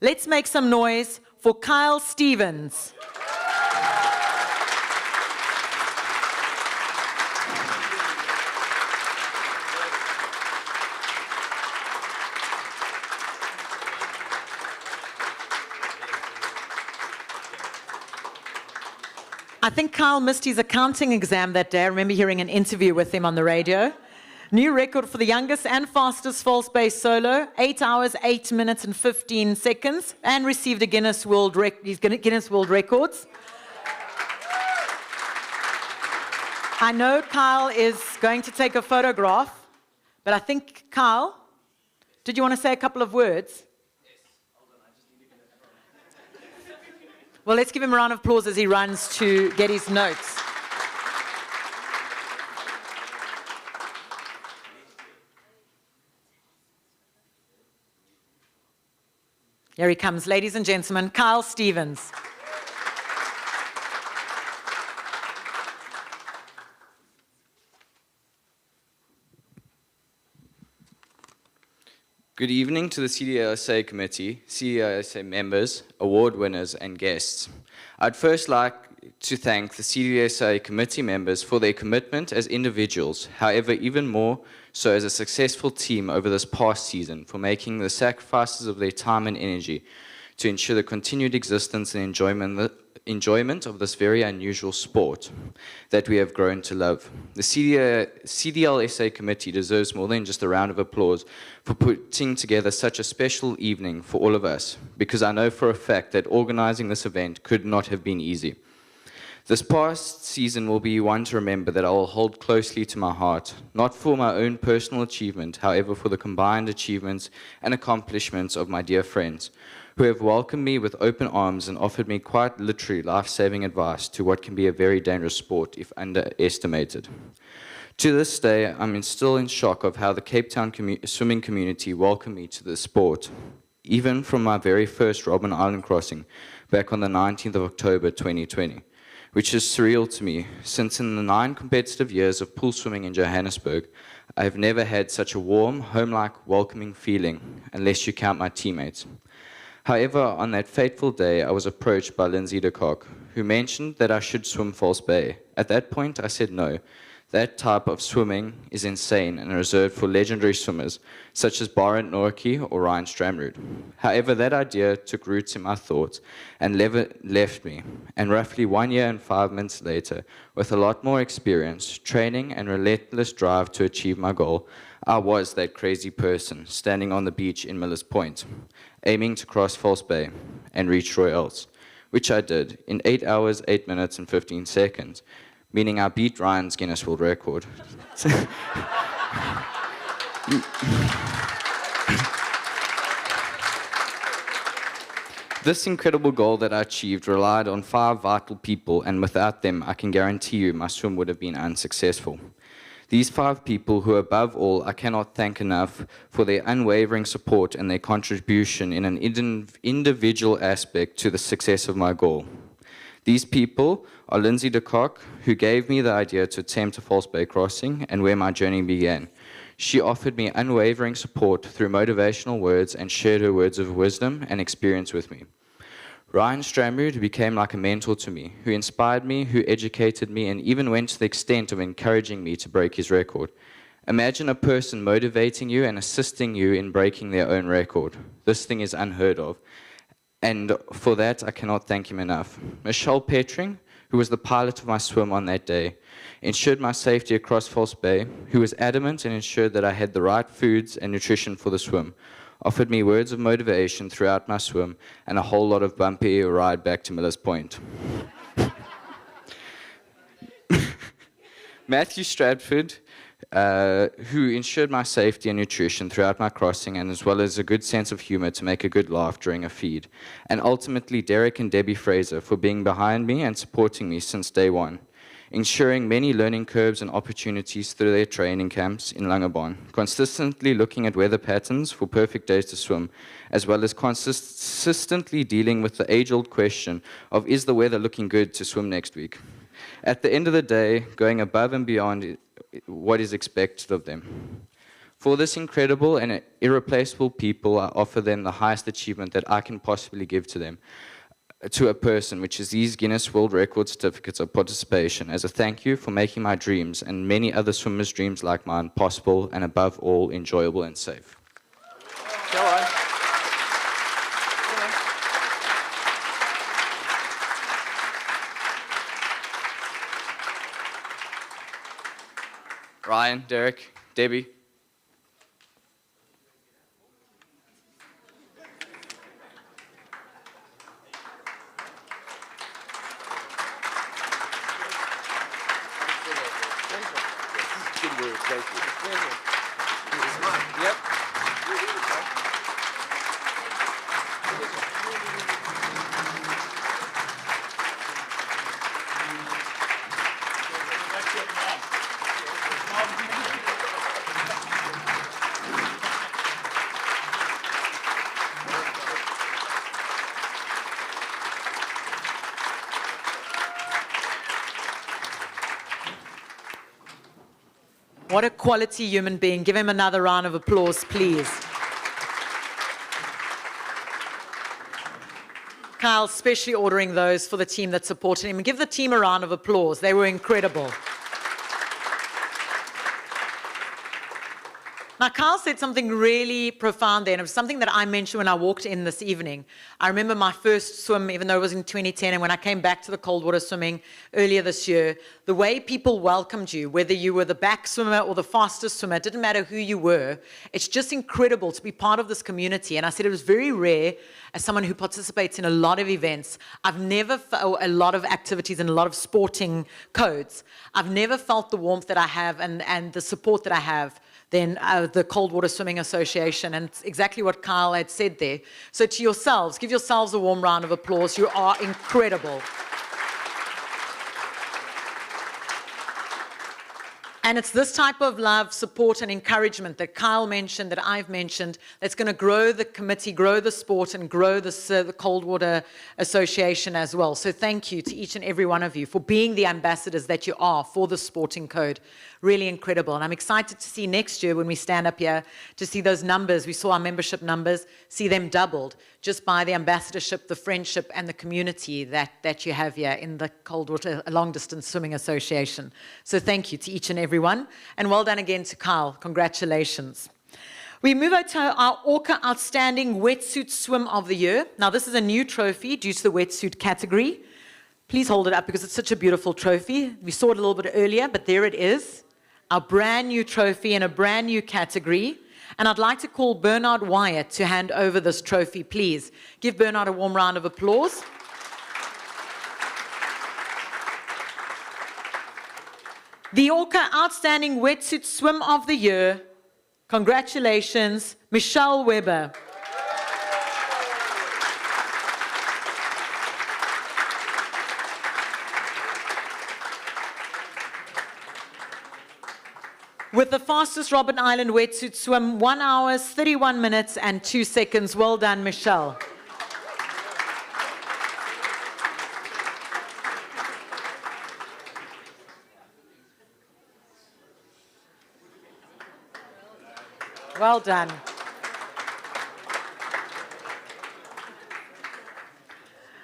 Let's make some noise for Kyle Stevens. I think Kyle missed his accounting exam that day. I remember hearing an interview with him on the radio. New record for the youngest and fastest false base solo, 8 hours, 8 minutes and 15 seconds, and received a Guinness World Records. I know Kyle is going to take a photograph, but I think, Kyle, did you want to say a couple of words? Well, let's give him a round of applause as he runs to get his notes. Here he comes, ladies and gentlemen, Kyle Stevens. Good evening to the Cldsa committee, Cldsa members, award winners and guests. I'd first like to thank the Cldsa committee members for their commitment as individuals, however even more so as a successful team over this past season, for making the sacrifices of their time and energy to ensure the continued existence and enjoyment of this very unusual sport that we have grown to love. The CDLSA committee deserves more than just a round of applause for putting together such a special evening for all of us, because I know for a fact that organizing this event could not have been easy. This past season will be one to remember that I will hold closely to my heart, not for my own personal achievement, however for the combined achievements and accomplishments of my dear friends, who have welcomed me with open arms and offered me quite literally life-saving advice to what can be a very dangerous sport if underestimated. To this day, I'm still in shock of how the Cape Town swimming community welcomed me to this sport, even from my very first Robben Island crossing back on the 19th of October 2020. Which is surreal to me, since in the 9 competitive years of pool swimming in Johannesburg, I have never had such a warm, home-like, welcoming feeling, unless you count my teammates. However, on that fateful day, I was approached by Lindsay de Kock, who mentioned that I should swim False Bay. At that point, I said no. That type of swimming is insane and reserved for legendary swimmers, such as Barend Noortje or Ryan Stramrud. However, that idea took roots in my thoughts and left me, and roughly 1 year and 5 months later, with a lot more experience, training and relentless drive to achieve my goal, I was that crazy person standing on the beach in Millers Point, aiming to cross False Bay and reach Royals, which I did in 8 hours, 8 minutes and 15 seconds, meaning I beat Ryan's Guinness World Record. This incredible goal that I achieved relied on 5 vital people, and without them, I can guarantee you my swim would have been unsuccessful. These 5 people who, above all, I cannot thank enough for their unwavering support and their contribution in an individual aspect to the success of my goal. These people are Lindsay de Kock, who gave me the idea to attempt a False Bay crossing and where my journey began. She offered me unwavering support through motivational words and shared her words of wisdom and experience with me. Ryan Stramrud, who became like a mentor to me, who inspired me, who educated me, and even went to the extent of encouraging me to break his record. Imagine a person motivating you and assisting you in breaking their own record. This thing is unheard of. And for that, I cannot thank him enough. Michelle Petring, who was the pilot of my swim on that day, ensured my safety across False Bay, who was adamant and ensured that I had the right foods and nutrition for the swim, offered me words of motivation throughout my swim, and a whole lot of bumpy ride back to Millers Point. Matthew Stratford, who ensured my safety and nutrition throughout my crossing, and as well as a good sense of humor to make a good laugh during a feed. And ultimately, Derek and Debbie Fraser for being behind me and supporting me since day one, ensuring many learning curves and opportunities through their training camps in Langebaan, consistently looking at weather patterns for perfect days to swim, as well as consistently dealing with the age-old question of, is the weather looking good to swim next week? At the end of the day, going above and beyond what is expected of them. For this incredible and irreplaceable people, I offer them the highest achievement that I can possibly give to them, to a person, which is these Guinness World Record certificates of participation, as a thank you for making my dreams and many other swimmers' dreams like mine possible and above all enjoyable and safe. Go on. Ryan, Derek, Debbie. What a quality human being. Give him another round of applause, please. Kyle, especially ordering those for the team that supported him. Give the team a round of applause. They were incredible. Now, Kyle said something really profound there, and it was something that I mentioned when I walked in this evening. I remember my first swim, even though it was in 2010, and when I came back to the cold water swimming earlier this year, the way people welcomed you, whether you were the back swimmer or the fastest swimmer, it didn't matter who you were. It's just incredible to be part of this community. And I said it was very rare, as someone who participates in a lot of events, I've never felt a lot of activities and a lot of sporting codes. I've never felt the warmth that I have and the support that I have than the Cold Water Swimming Association, and it's exactly what Kyle had said there. So to yourselves, give yourselves a warm round of applause. You are incredible. And it's this type of love, support, and encouragement that Kyle mentioned, that I've mentioned, that's going to grow the committee, grow the sport, and grow the Cold Water Association as well. So thank you to each and every one of you for being the ambassadors that you are for the sporting code. Really incredible. And I'm excited to see next year when we stand up here to see those numbers. We saw our membership numbers, see them doubled just by the ambassadorship, the friendship, and the community that you have here in the Cold Water Long Distance Swimming Association. So thank you to each and every one. And well done again to Kyle. Congratulations. We move on to our Orca Outstanding Wetsuit Swim of the Year. Now, this is a new trophy due to the wetsuit category. Please hold it up because it's such a beautiful trophy. We saw it a little bit earlier, but there it is. Our brand new trophy in a brand new category. And I'd like to call Bernard Wyatt to hand over this trophy, please. Give Bernard a warm round of applause. The Orca Outstanding Wetsuit Swim of the Year. Congratulations, Michelle Weber. With the fastest Robben Island wetsuit swim, 1 hour, 31 minutes and 2 seconds. Well done, Michelle. Well done.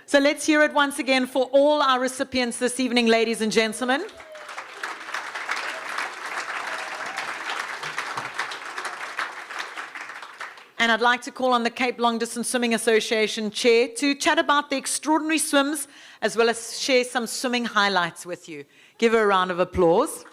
So let's hear it once again for all our recipients this evening, ladies and gentlemen. And I'd like to call on the Cape Long Distance Swimming Association Chair to chat about the extraordinary swims as well as share some swimming highlights with you. Give her a round of applause.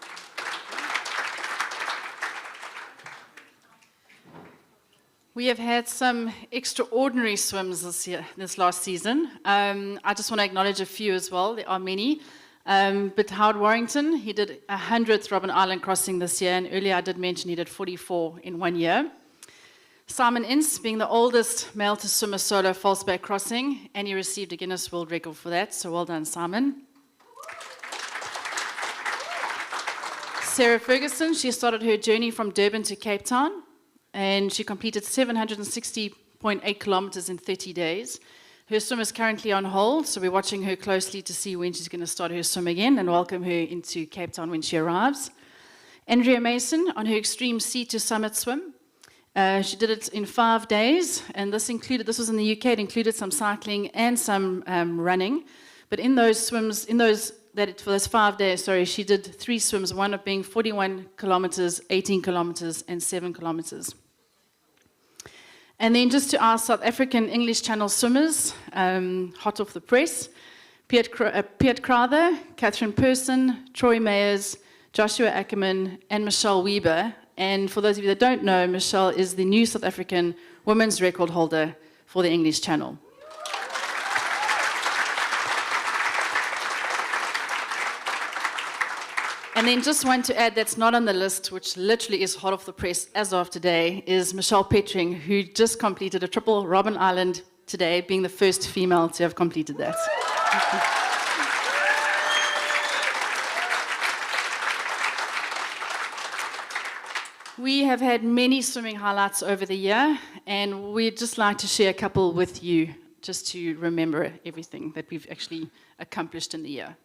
We have had some extraordinary swims this last season. I just want to acknowledge a few as well. There are many. But Howard Warrington, he did 100th Robben Island crossing this year, and earlier I did mention he did 44 in 1 year. Simon Ince, being the oldest male to swim a solo falseback crossing, and he received a Guinness World Record for that, so well done, Simon. Sarah Ferguson, she started her journey from Durban to Cape Town, and she completed 760.8 kilometers in 30 days. Her swim is currently on hold, so we're watching her closely to see when she's going to start her swim again and welcome her into Cape Town when she arrives. Andrea Mason on her extreme sea to summit swim. She did it in 5 days, and this was in the UK, it included some cycling and some running. But in those swims, for those 5 days, she did 3 swims, one of being 41 kilometers, 18 kilometers, and 7 kilometers. And then just to our South African English Channel swimmers, hot off the press, Piet Crowther, Catherine Person, Troy Mayers, Joshua Ackerman, and Michelle Weber. And for those of you that don't know, Michelle is the new South African women's record holder for the English Channel. And then just one to add that's not on the list, which literally is hot off the press as of today, is Michelle Petring, who just completed a triple Robben Island today, being the first female to have completed that. We have had many swimming highlights over the year, and we'd just like to share a couple with you, just to remember everything that we've actually accomplished in the year.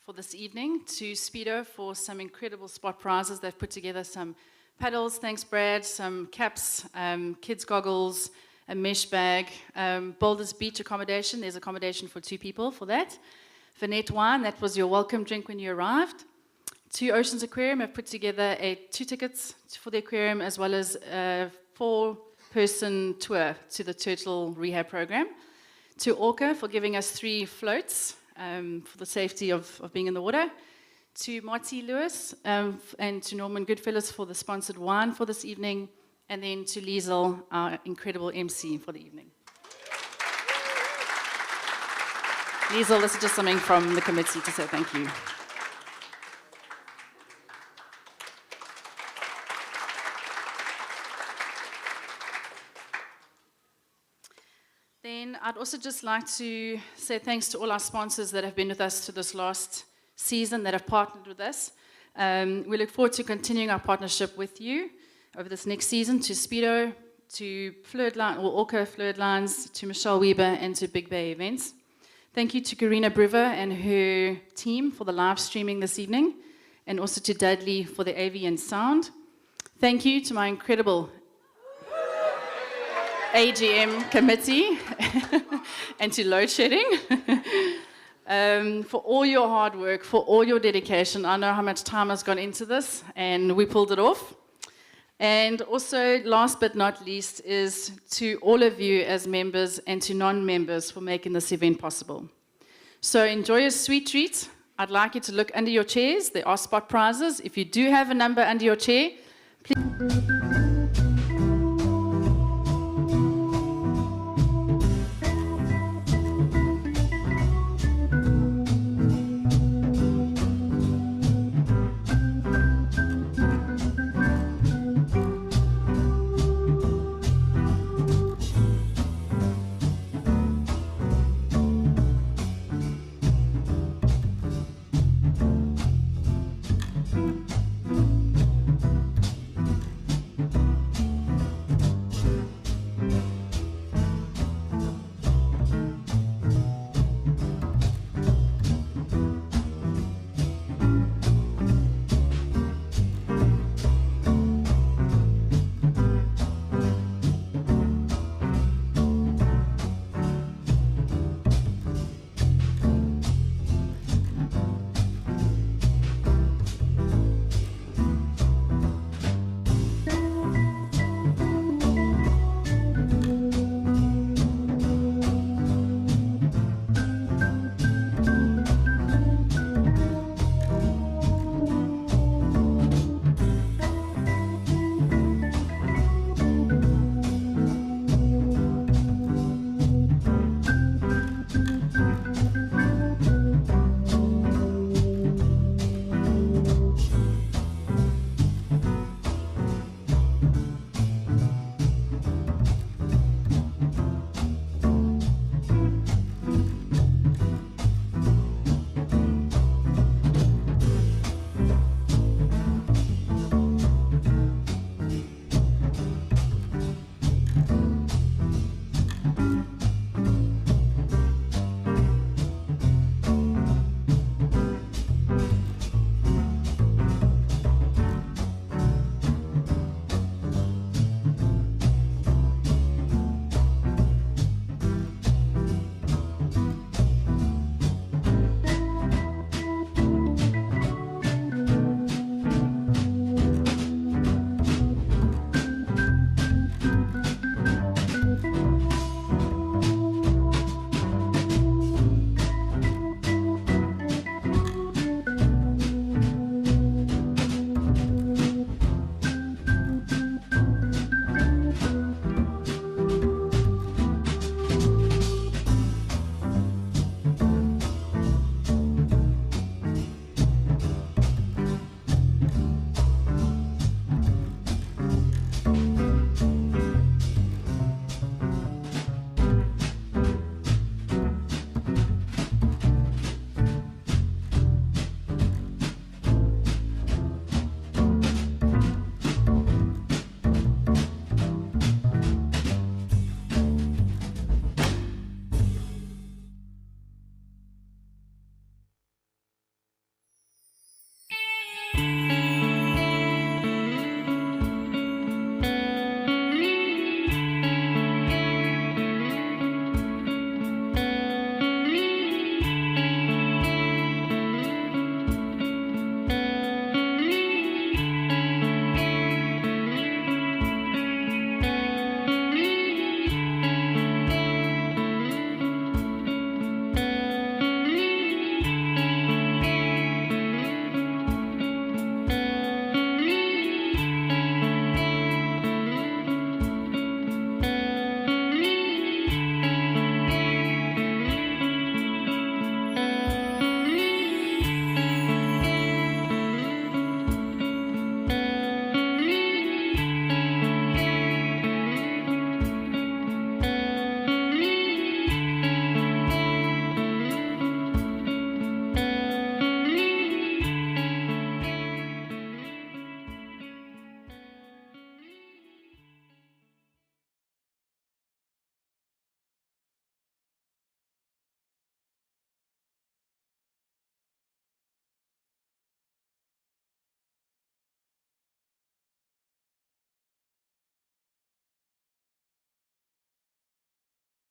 for this evening, to Speedo for some incredible spot prizes. They've put together some paddles, thanks Brad, some caps, kids goggles, a mesh bag, Boulders Beach accommodation. There's accommodation for 2 people for that. Vanette Wine, that was your welcome drink when you arrived. 2 Oceans Aquarium have put together 2 tickets for the aquarium, as well as a 4-person tour to the turtle rehab program. To Orca for giving us 3 floats for the safety of being in the water. To Marty Lewis and to Norman Goodfellas for the sponsored wine for this evening. And then to LIEZEL, our incredible MC for the evening. LIEZEL, this is just something from the committee to say thank you. Then I'd also just like to say thanks to all our sponsors that have been with us to this last season, that have partnered with us. We look forward to continuing our partnership with you over this next season, to Speedo, to Orca Fluid Lines, to Michelle Weber, and to Big Bay Events. Thank you to Karina Briver and her team for the live streaming this evening, and also to Dudley for the AV and sound. Thank you to my incredible AGM committee and to load shedding for all your hard work, for all your dedication. I know how much time has gone into this, and we pulled it off. And also, last but not least, is to all of you as members and to non-members for making this event possible. So enjoy a sweet treat. I'd like you to look under your chairs. There are spot prizes. If you do have a number under your chair, please...